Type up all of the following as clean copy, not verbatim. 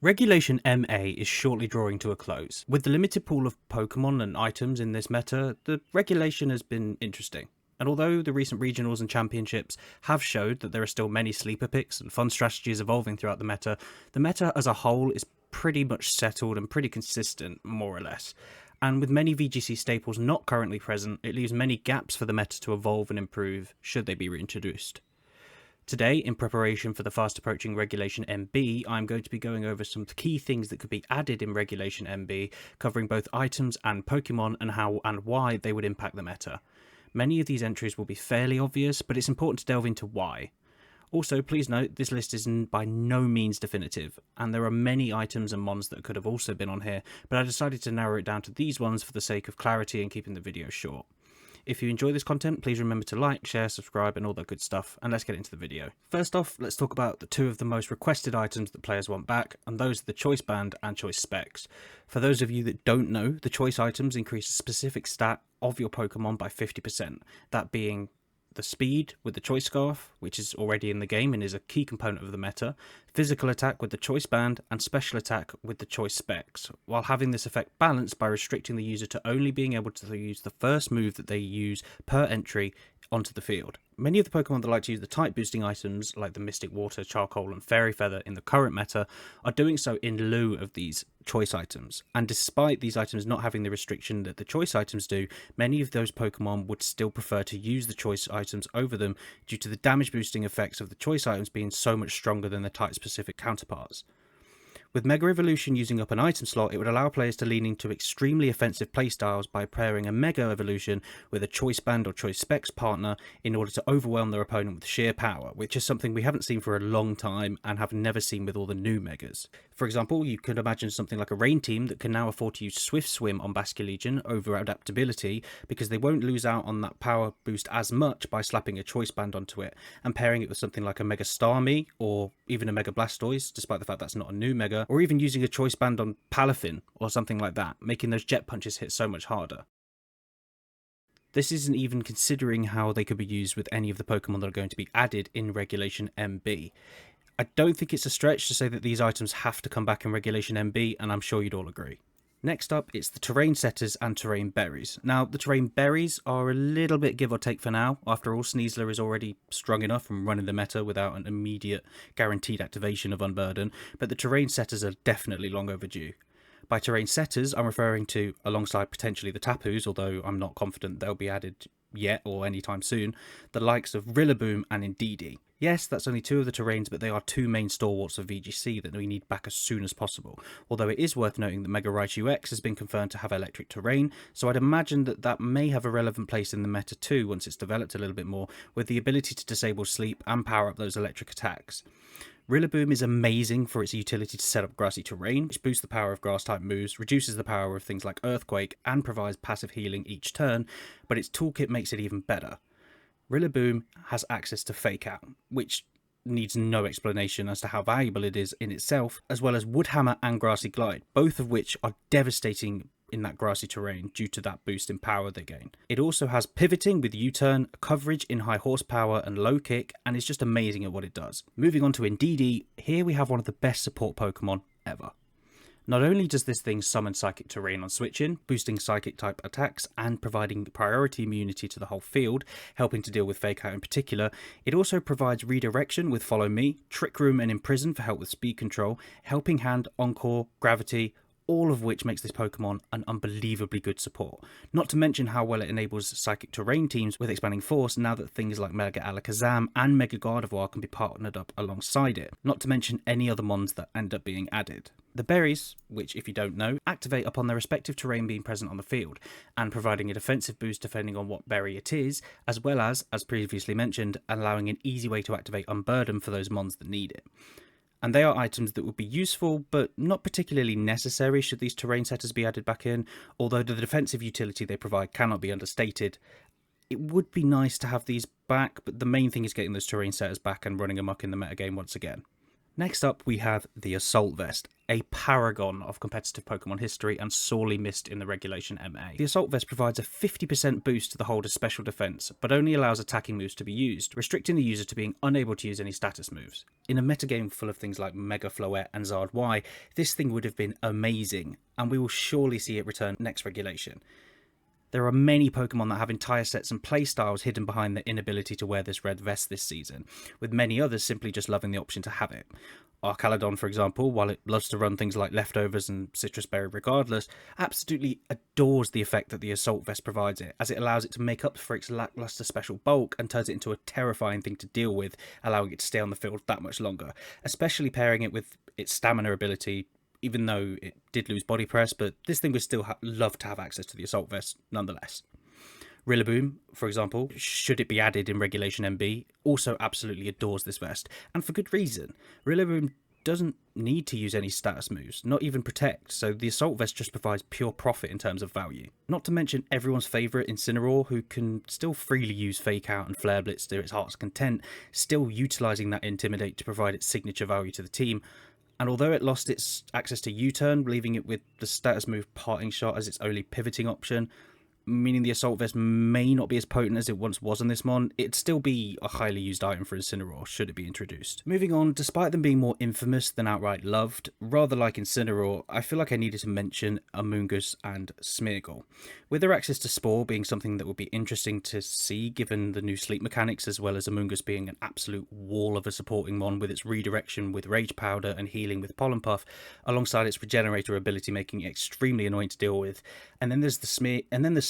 Regulation MA is shortly drawing to a close. With the limited pool of Pokemon and items in this meta, the regulation has been interesting. And although the recent regionals and championships have showed that there are still many sleeper picks and fun strategies evolving throughout the meta as a whole is pretty much settled and pretty consistent, more or less. And with many VGC staples not currently present, it leaves many gaps for the meta to evolve and improve should they be reintroduced. Today, in preparation for the fast approaching Regulation MB, I'm going to be going over some key things that could be added in Regulation MB, covering both items and Pokemon and how and why they would impact the meta. Many of these entries will be fairly obvious, but it's important to delve into why. Also, please note, this list is by no means definitive, and there are many items and mons that could have also been on here, but I decided to narrow it down to these ones for the sake of clarity and keeping the video short. If you enjoy this content, please remember to like, share, subscribe, and all that good stuff, and let's get into the video. First off, let's talk about the two of the most requested items that players want back, and those are the Choice Band and Choice Specs. For those of you that don't know, the Choice items increase a specific stat of your Pokemon by 50%, that being the speed with the Choice Scarf, which is already in the game and is a key component of the meta, physical attack with the Choice Band, and special attack with the Choice Specs, while having this effect balanced by restricting the user to only being able to use the first move that they use per entry onto the field. Many of the Pokemon that like to use the type boosting items like the Mystic Water, Charcoal and Fairy Feather in the current meta are doing so in lieu of these choice items, and despite these items not having the restriction that the choice items do, many of those Pokemon would still prefer to use the choice items over them due to the damage boosting effects of the choice items being so much stronger than their type specific counterparts. With Mega Evolution using up an item slot, it would allow players to lean into extremely offensive playstyles by pairing a Mega Evolution with a Choice Band or Choice Specs partner in order to overwhelm their opponent with sheer power, which is something we haven't seen for a long time and have never seen with all the new Megas. For example, you could imagine something like a Rain team that can now afford to use Swift Swim on Basculegion over adaptability because they won't lose out on that power boost as much by slapping a Choice Band onto it and pairing it with something like a Mega Starmie or even a Mega Blastoise, despite the fact that's not a new Mega, or even using a Choice Band on Palafin or something like that, making those jet punches hit so much harder. This isn't even considering how they could be used with any of the Pokemon that are going to be added in Regulation MB. I don't think it's a stretch to say that these items have to come back in Regulation MB, and I'm sure you'd all agree. Next up, it's the Terrain Setters and Terrain Berries. Now, the Terrain Berries are a little bit give or take for now. After all, Sneasler is already strong enough from running the meta without an immediate guaranteed activation of Unburden, but the Terrain Setters are definitely long overdue. By Terrain Setters, I'm referring to, alongside potentially the Tapus, although I'm not confident they'll be added yet or anytime soon, the likes of Rillaboom and Indeedee. Yes, that's only two of the terrains, but they are two main stalwarts of VGC that we need back as soon as possible. Although it is worth noting that Mega Raichu X has been confirmed to have electric terrain, so I'd imagine that may have a relevant place in the meta too once it's developed a little bit more, with the ability to disable sleep and power up those electric attacks. Rillaboom is amazing for its utility to set up grassy terrain, which boosts the power of grass-type moves, reduces the power of things like Earthquake, and provides passive healing each turn, but its toolkit makes it even better. Rillaboom has access to Fake Out, which needs no explanation as to how valuable it is in itself, as well as Woodhammer and Grassy Glide, both of which are devastating in that grassy terrain due to that boost in power they gain. It also has pivoting with U-turn, coverage in high horsepower and low kick, and is just amazing at what it does. Moving on to Indeedee, here we have one of the best support Pokemon ever. Not only does this thing summon Psychic Terrain on switch-in, boosting Psychic type attacks and providing priority immunity to the whole field, helping to deal with Fake Out in particular, it also provides redirection with Follow Me, Trick Room and Imprison for help with speed control, Helping Hand, Encore, Gravity, all of which makes this Pokemon an unbelievably good support. Not to mention how well it enables Psychic Terrain teams with Expanding Force now that things like Mega Alakazam and Mega Gardevoir can be partnered up alongside it, not to mention any other mons that end up being added. The berries, which if you don't know, activate upon their respective terrain being present on the field, and providing a defensive boost depending on what berry it is, as well as previously mentioned, allowing an easy way to activate Unburden for those mons that need it. And they are items that would be useful, but not particularly necessary should these terrain setters be added back in, although the defensive utility they provide cannot be understated. It would be nice to have these back, but the main thing is getting those terrain setters back and running amok in the metagame once again. Next up, we have the Assault Vest, a paragon of competitive Pokemon history and sorely missed in the Regulation MA. The Assault Vest provides a 50% boost to the holder's special defense, but only allows attacking moves to be used, restricting the user to being unable to use any status moves. In a metagame full of things like Mega Floette and Zard Y, this thing would have been amazing, and we will surely see it return next Regulation. There are many Pokemon that have entire sets and playstyles hidden behind their inability to wear this red vest this season, with many others simply just loving the option to have it. Arcaladon, for example, while it loves to run things like Leftovers and Citrus Berry regardless, absolutely adores the effect that the Assault Vest provides it, as it allows it to make up for its lackluster special bulk and turns it into a terrifying thing to deal with, allowing it to stay on the field that much longer, especially pairing it with its stamina ability. Even though it did lose body press, but this thing would still love to have access to the Assault Vest nonetheless. Rillaboom, for example, should it be added in Regulation MB, also absolutely adores this vest, and for good reason. Rillaboom doesn't need to use any status moves, not even Protect, so the Assault Vest just provides pure profit in terms of value. Not to mention everyone's favourite Incineroar, who can still freely use Fake Out and Flare Blitz to its heart's content, still utilising that Intimidate to provide its signature value to the team. And although it lost its access to U-turn, leaving it with the status move Parting Shot as its only pivoting option, meaning the Assault Vest may not be as potent as it once was on this mon, it'd still be a highly used item for Incineroar should it be introduced. Moving on, despite them being more infamous than outright loved, rather like Incineroar, I feel like I needed to mention Amoonguss and Smeargle. With their access to Spore being something that would be interesting to see given the new sleep mechanics, as well as Amoonguss being an absolute wall of a supporting mon with its redirection with Rage Powder and healing with Pollen Puff, alongside its Regenerator ability making it extremely annoying to deal with. And then there's the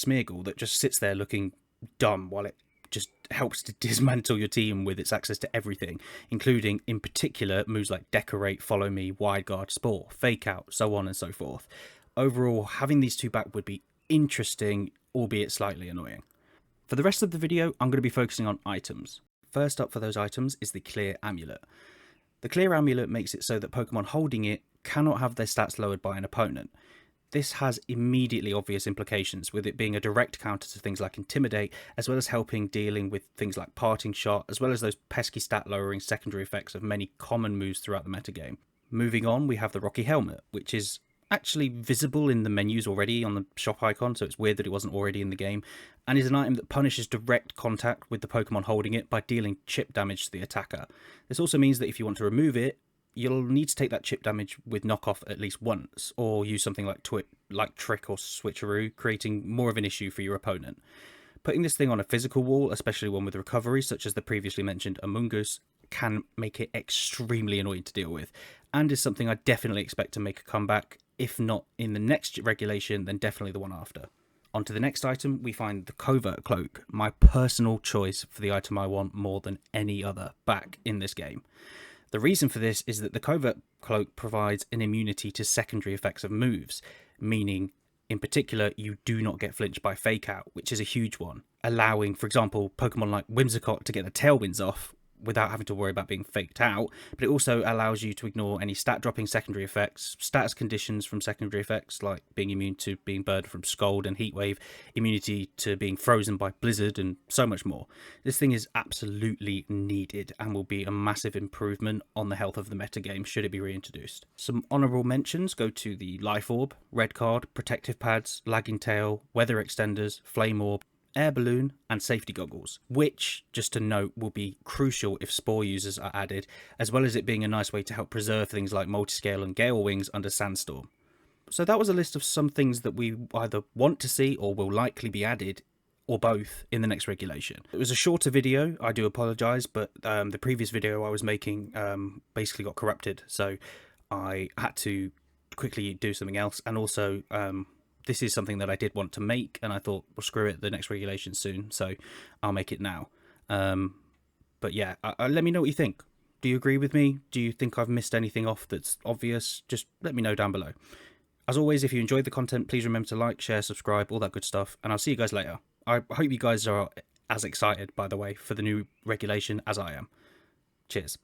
Smeargle that just sits there looking dumb while it just helps to dismantle your team with its access to everything, including in particular moves like Decorate, Follow Me, Wide Guard, Spore, Fake Out, so on and so forth. Overall, having these two back would be interesting, albeit slightly annoying. For the rest of the video, I'm going to be focusing on items. First up for those items is the Clear Amulet. The Clear Amulet makes it so that Pokemon holding it cannot have their stats lowered by an opponent. This has immediately obvious implications, with it being a direct counter to things like Intimidate, as well as helping dealing with things like Parting Shot, as well as those pesky stat lowering secondary effects of many common moves throughout the metagame. Moving on, we have the Rocky Helmet, which is actually visible in the menus already on the shop icon, so it's weird that it wasn't already in the game, and is an item that punishes direct contact with the Pokemon holding it by dealing chip damage to the attacker. This also means that if you want to remove it, you'll need to take that chip damage with knockoff at least once, or use something like Trick or Switcheroo, creating more of an issue for your opponent. Putting this thing on a physical wall, especially one with recovery, such as the previously mentioned Amoonguss, can make it extremely annoying to deal with, and is something I definitely expect to make a comeback, if not in the next regulation, then definitely the one after. On to the next item, we find the Covert Cloak, my personal choice for the item I want more than any other back in this game. The reason for this is that the Covert Cloak provides an immunity to secondary effects of moves, meaning, in particular, you do not get flinched by Fake Out, which is a huge one, allowing, for example, Pokemon like Whimsicott to get the Tailwinds off without having to worry about being faked out, but it also allows you to ignore any stat dropping secondary effects, status conditions from secondary effects like being immune to being burned from Scald and Heatwave, immunity to being frozen by Blizzard, and so much more. This thing is absolutely needed and will be a massive improvement on the health of the metagame should it be reintroduced. Some honourable mentions go to the Life Orb, Red Card, Protective Pads, Lagging Tail, Weather Extenders, Flame Orb, Air Balloon, and Safety Goggles, which, just to note, will be crucial if Spore users are added, as well as it being a nice way to help preserve things like Multiscale and Gale Wings under Sandstorm. So that was a list of some things that we either want to see or will likely be added, or both, in the next regulation. It was a shorter video, I do apologise, but the previous video I was making basically got corrupted, so I had to quickly do something else, and also this is something that I did want to make, and I thought, well, screw it, the next regulation soon, so I'll make it now. But yeah, let me know what you think. Do you agree with me? Do you think I've missed anything off that's obvious? Just let me know down below. As always, if you enjoyed the content, please remember to like, share, subscribe, all that good stuff, and I'll see you guys later. I hope you guys are as excited, by the way, for the new regulation as I am. Cheers.